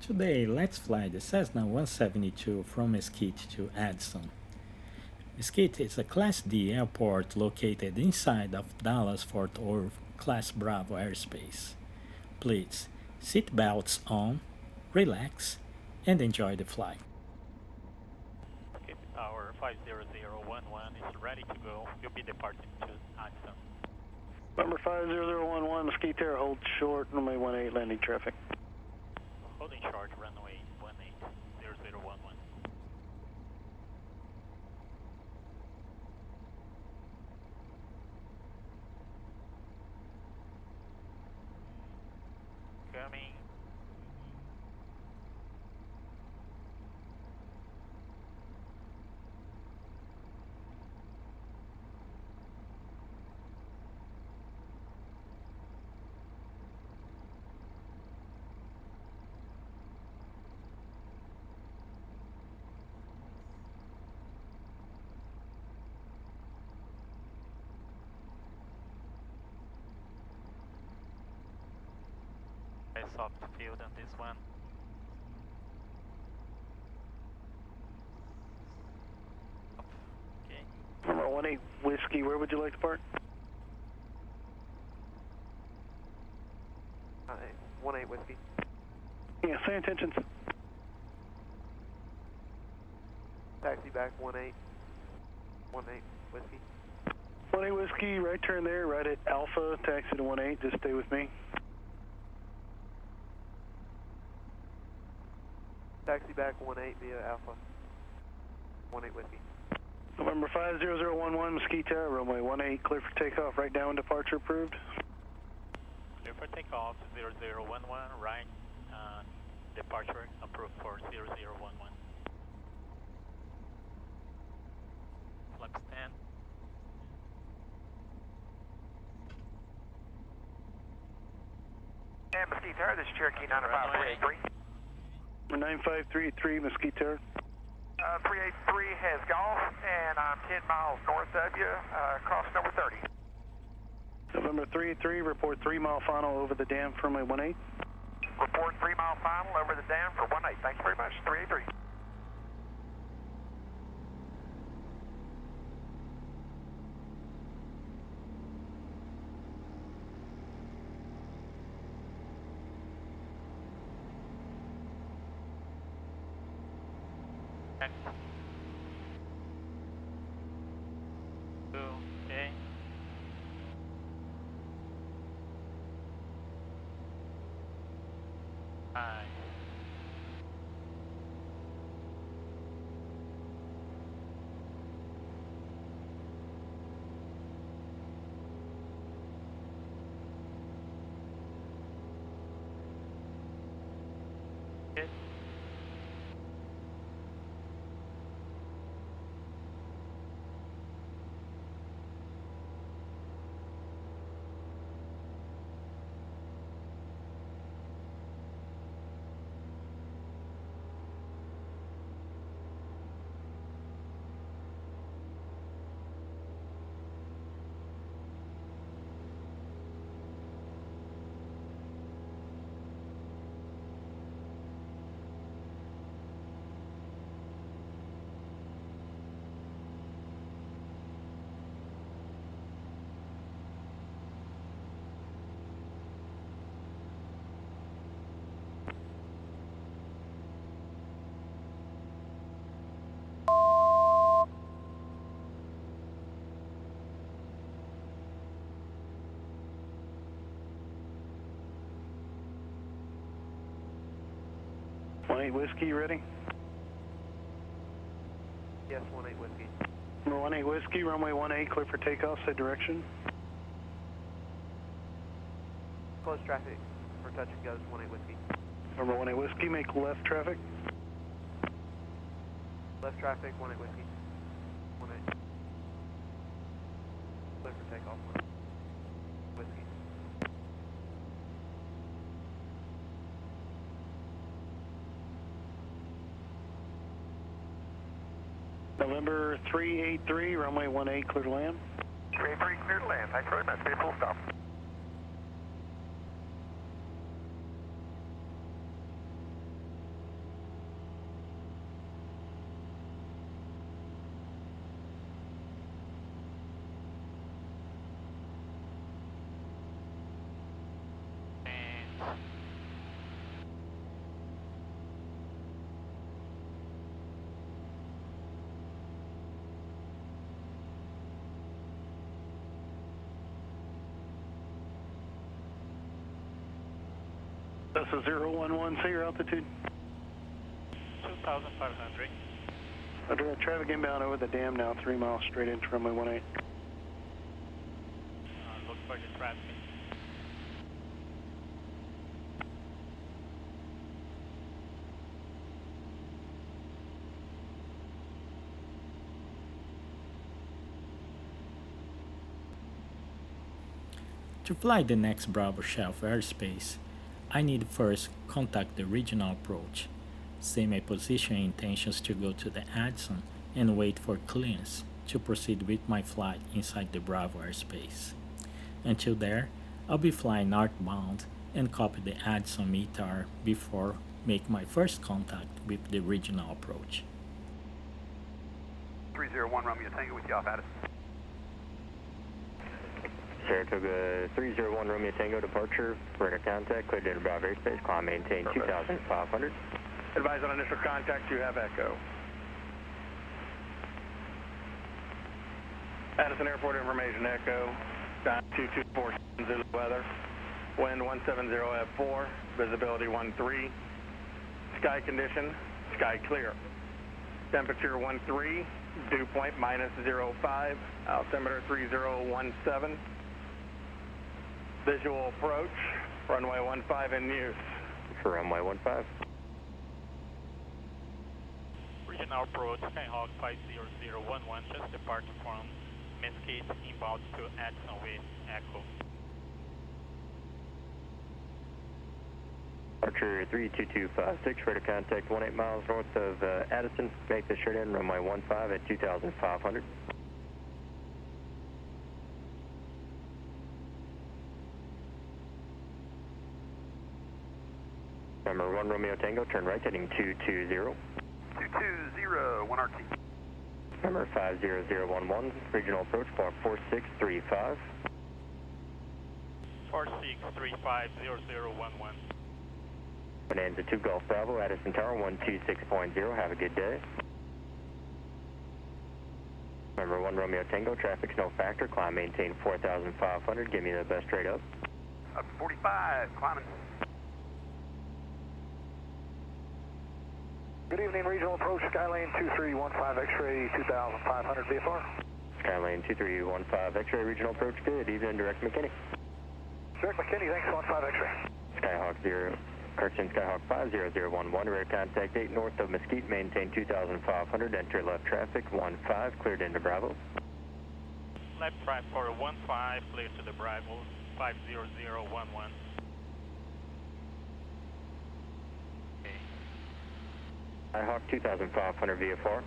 Today, let's fly the Cessna 172 from Mesquite to Addison. Mesquite is a Class D airport located inside of Dallas-Fort Worth Class Bravo airspace. Please, seat belts on, relax, and enjoy the flight. Okay, our 50011 is ready to go. You'll be departing to Addison. Number 50011, Mesquite Air, hold short, runway 18 landing traffic. Holding short, runway 180011. Coming. Soft field on this one. Okay. Number 18 Whiskey, where would you like to park? 18 Whiskey. Yeah, same intentions. Taxi back 18. 18 Whiskey. 18 Whiskey, right turn there, right at Alpha, taxi to 18, just stay with me. Taxi back 18 via Alpha. 18 Whiskey. November 50011, Mesquite Air, runway 18, clear for takeoff, right down, departure approved. Clear for takeoff 0011, right, departure approved for 0011. Flex 10. And Mesquite Air, this is Cherokee 95383. 95383, Mesquite Air. 383 has golf, and I'm 10 miles north of you, cross number 30. November 383, report 3 mile final over the dam for my 18. Report 3 mile final over the dam for 18. Thanks very much, 383. Okay. Hi. Okay. Whiskey, you ready? Yes, 18 Whiskey. Number 18 Whiskey, runway 18, clear for takeoff, side direction. Close traffic for touch and goes 18 Whiskey. Number 18 Whiskey, make left traffic. Left traffic 18 Whiskey. 18. Clear for takeoff. Whiskey. November 383, runway 18, clear to land. 383, clear to land. Thanks very much. Be full stop. Cessna 011, say your altitude. 2,500. Under that traffic inbound over the dam now, 3 miles straight into runway 18. Look for the traffic. To fly the next Bravo Shelf airspace, I need first contact the regional approach, say my position and intentions to go to the Addison, and wait for clearance to proceed with my flight inside the Bravo airspace. Until there, I'll be flying northbound and copy the Addison METAR before make my first contact with the regional approach. 301 Romeo Tango with you off Addison. Saratoga 301 Romeo Tango departure, radar contact, cleared into Bravo airspace, climb maintain 2,500. Advise on initial contact, you have echo. Addison Airport information, echo. 224 Zulu weather. Wind 170 F4, visibility 13. Sky condition, sky clear. Temperature 13, dew point -05, altimeter 3017. Visual approach, runway 15 in use. For runway 15. Regional approach, Skyhawk 50011, just departed from Mesquite, inbound to Addison with echo. Departure 32256, radar contact 18 miles north of Addison. Make the straight in, runway 15 at 2,500. Number 1 Romeo Tango, turn right heading 220. 220, 1 RT. Number 50011, regional approach, bar 4635. 46350011. Bonanza 2 Golf Bravo, Addison Tower 126.0, have a good day. Number 1 Romeo Tango, traffic's no factor, climb maintain 4,500, give me the best rate up. Up 45, climbing. Good evening, regional approach, Skylane 2315 X-ray 2,500 VFR. Skylane 2315 X-ray, regional approach, good evening, direct McKinney. Direct McKinney, thanks, 15 X-ray. Skyhawk 0, Carson Skyhawk 50011, radar contact 8 north of Mesquite, maintain 2,500, enter left traffic 15, cleared into Bravo. Left track for 15, clear to the Bravo, 50011. Skyhawk 2,500 VFR.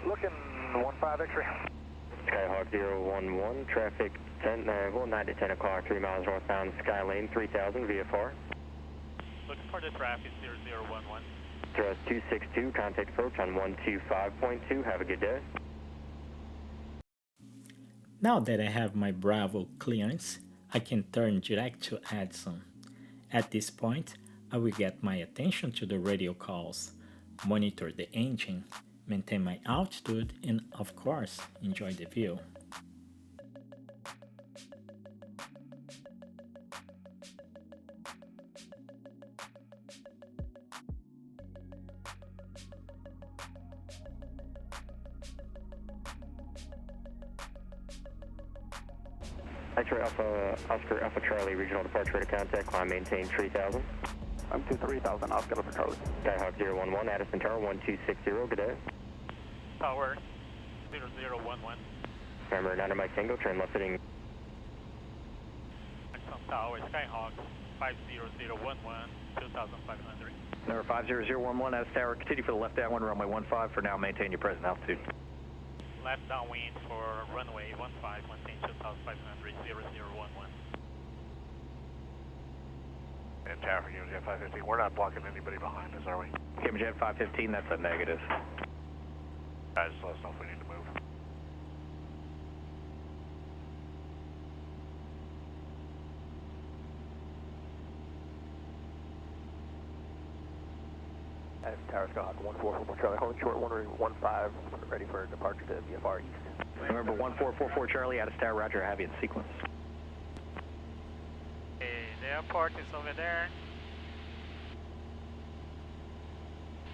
Looking 15 X-ray. Skyhawk 011, traffic 9 to 10 o'clock, 3 miles northbound, Skylane 3000 VFR. Looking for the traffic 0011. Thrust 262, contact approach on 125.2, have a good day. Now that I have my Bravo clearance, I can turn direct to Addison. At this point, I will get my attention to the radio calls, monitor the engine, maintain my altitude, and of course, enjoy the view. X-ray Alpha, Oscar Alpha Charlie, regional departure radar contact, climb maintain 3000. I'm 23,000, Oscar Alpha Charlie. Skyhawk 011, Addison Tower 1260, good day. Tower 0011. Remember, 9 Mike Tango, turn left heading. Addison Tower, Skyhawk 50011, 2,500. Number 50011, Addison Tower, continue for the left downwind, runway 15, for now maintain your present altitude. Left downwind for runway 15, maintain 2,500, 0011. And Tower for Unit 515, we're not blocking anybody behind us, are we? Cambridge Jet 515, that's a negative. Guys, let us know if we need to move. Addison Tower, Skyhawk 1444 Charlie, hold short 115, ready for departure to VFR East. Remember 1444 Charlie, Addison Tower, roger, have you in sequence. Okay, the airport is over there.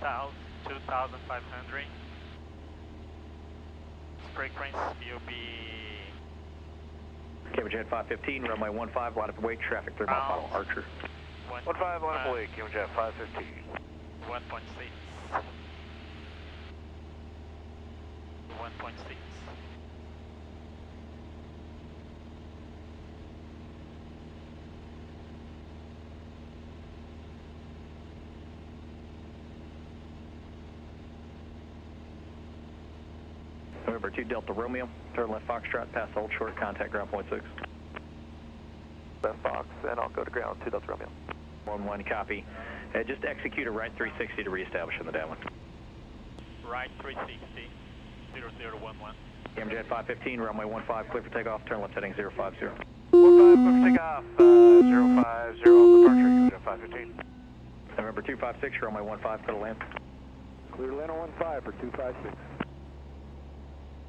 2,500. Frequency will be... Cambridge Jet 515, runway 15, line up and wait, traffic 3 mile final, Archer. 15, line up and wait, Cambridge Jet 515. 1.6. 1.6. November 2 Delta Romeo, turn left Foxtrot, pass hold short, contact ground point 6. Left box, and I'll go to ground 2 Delta Romeo. 1-1, copy. Just execute a right 360 to reestablish in the downwind. Right 360, 0011. Cambridge Jet 515, runway 15, clear for takeoff, turn left heading 050. 15, clear for takeoff, 050 on departure, Cambridge Jet 515. November 256, runway 15, clear to land. Clear to land on 15 for 256.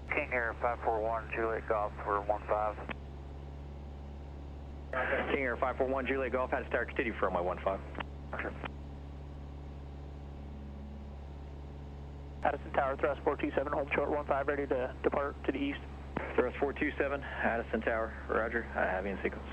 King Air 541, Juliet Golf for 15. King Air 541, Juliet Golf, Addison Tower, continue for runway 15. Roger. Addison Tower, thrust 427, hold short 15, ready to depart to the east. Thrust 427, Addison Tower, Roger, I have you in sequence.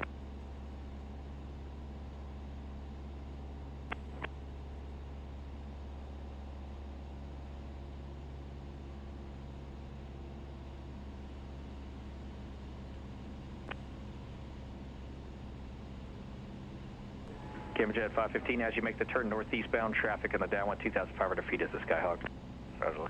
Cambridge Jet 515, as you make the turn northeastbound, traffic in the downwind 2,500 feet is the Skyhawk. Roger.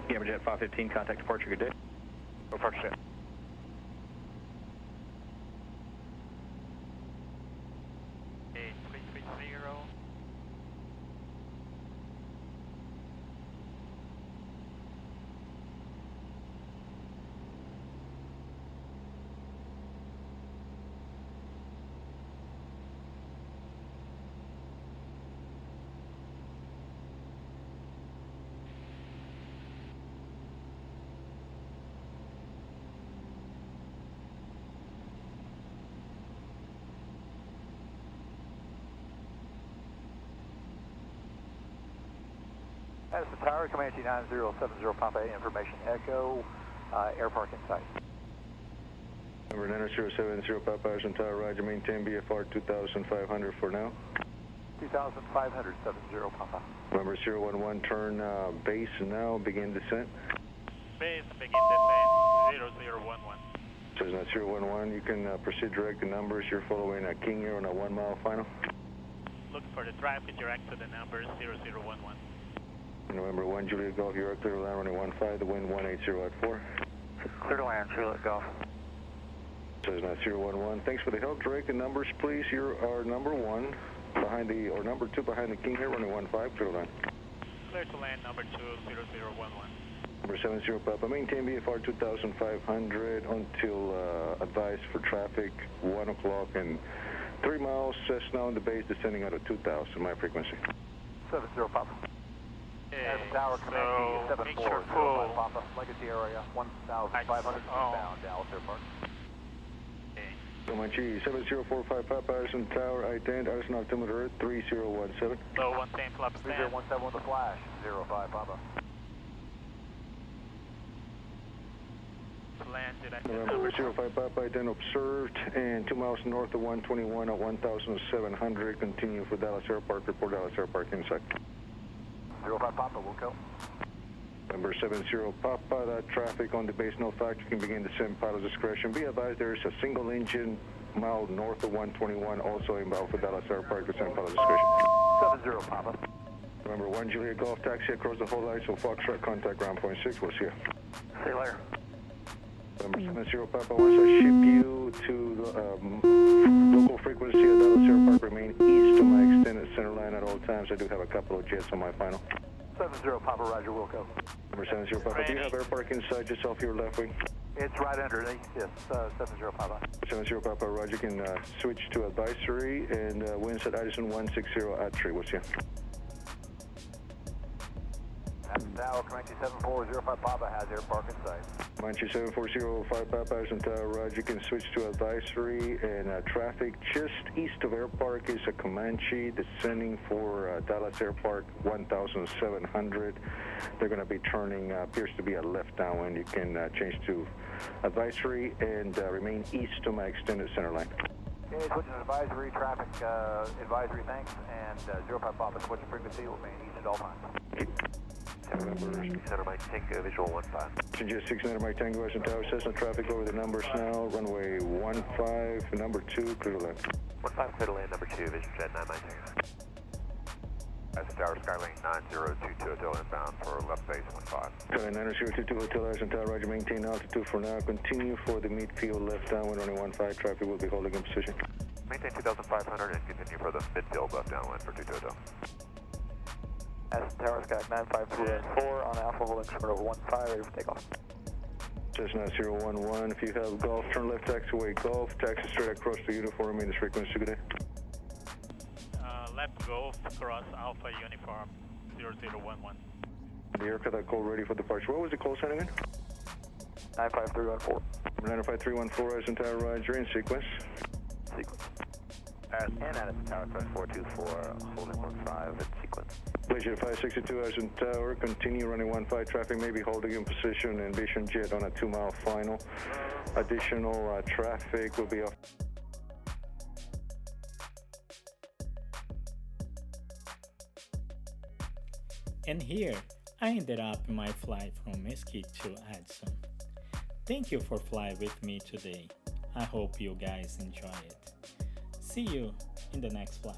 Cambridge Jet 515, contact departure, good day. Departure set. Okay, 330. Addison Tower, Comanche 9070 Papa, information echo, air park in sight. Number 9070 Papa, Addison Tower, Roger, maintain BFR 2500 for now. 2500, 70 Papa. Number 011, turn base now, begin descent. Base, begin descent, 0011. Cessna 011, you can proceed direct to numbers. You're following King Air on a 1 mile final. Look for the traffic direct to the number 0011. November 1, Juliet Golf, you're clear to land runway 15, the wind 180 at 4. Clear to land, Juliet Golf. Cessna 011, thanks for the help. Direct the numbers, please. You're our number 1 behind the, or number 2 behind the King Air, runway 15, clear to land. Clear to land, number 2, 0011. Number 70 Papa, maintain BFR 2500 until advised for traffic, 1 o'clock and 3 miles, Cessna on the base descending out of 2000, my frequency. 70 Papa. Okay, Addison Tower, Comanche so make sure full. 7405 Papa, Legacy area, 1500 eastbound, Dallas Airport. Okay. Comanche 7045 Papa, Addison Tower, I-10, Addison altimeter 3017. So 110 flap stand. 3017 with a flash, 05 Papa. Landed at November 05 Papa, I-10 observed, and 2 miles north of 121 at 1700, continue for Dallas Airport, report Dallas Airport inside. 05 Papa, we'll go. Number 70 Papa, that traffic on the base, no factor, can begin descent, pilot's discretion. Be advised there is a single engine mile north of 121, also inbound for Dallas Airport, descent, pilot's discretion. 70 Papa. Number 1 Juliet Golf, taxi across the whole line, so Foxtrot, contact ground point 6, we'll see you. See you later. Number 70 Papa, once I ship you to the local frequency at Dallas Airport, remain east to my extended center line at all times. I do have a couple of jets on my final. 70 Papa, Roger, we'll go. Number 70 Papa, do you have air park inside just off your left wing? It's right underneath, yes, 70 Papa. 70 Papa, Roger, can switch to advisory and winds at Addison 160 at 3, we'll see you. Tower, Comanche 7405 Papa has air park in sight. Comanche 7405 Papa, Addison Tower, roger. You can switch to advisory and traffic just east of Air Park is a Comanche descending for Dallas Air Park 1700. They're going to be turning, appears to be a left downwind. You can change to advisory and remain east of my extended center line. Okay, switching to advisory, traffic advisory, thanks, and 05 Papa, switching frequency, will remain east at all times. Center Mike Tango, visual 15. Just 600 Mike Tango, Addison Tower, Cessna traffic over the numbers now, runway 15, number 2, clear to land. 15, clear to land, number 2, vision jet 9 Mike Tango. Addison Tower, Skylane 9022 Hotel inbound for left base 15. Skylane 9022 Hotel, Addison Tower, roger, maintain altitude for now, continue for the midfield left downwind, runway 15, traffic will be holding in position. Maintain 2,500 and continue for the midfield left downwind for 22 Hotel. Addison Tower, Sky 95384 on Alpha holding short of 15, ready for takeoff. Cessna 011, if you have Golf, turn left taxiway Golf, taxi straight across the uniform, in this frequency, good day. Left Golf, cross Alpha Uniform 0011. The aircraft call ready for departure. What was the call sign again? 95314. 95314, Addison Tower, roger, in sequence. Sequence. And Addison Tower, cross 424, holding 15 in sequence. Glacier 562, Addison Tower, continue running 15, traffic may be holding in position, and Vision Jet on a 2-mile final. Additional traffic will be off. And here, I ended up my flight from Mesquite to Addison. Thank you for flying with me today. I hope you guys enjoy it. See you in the next flight.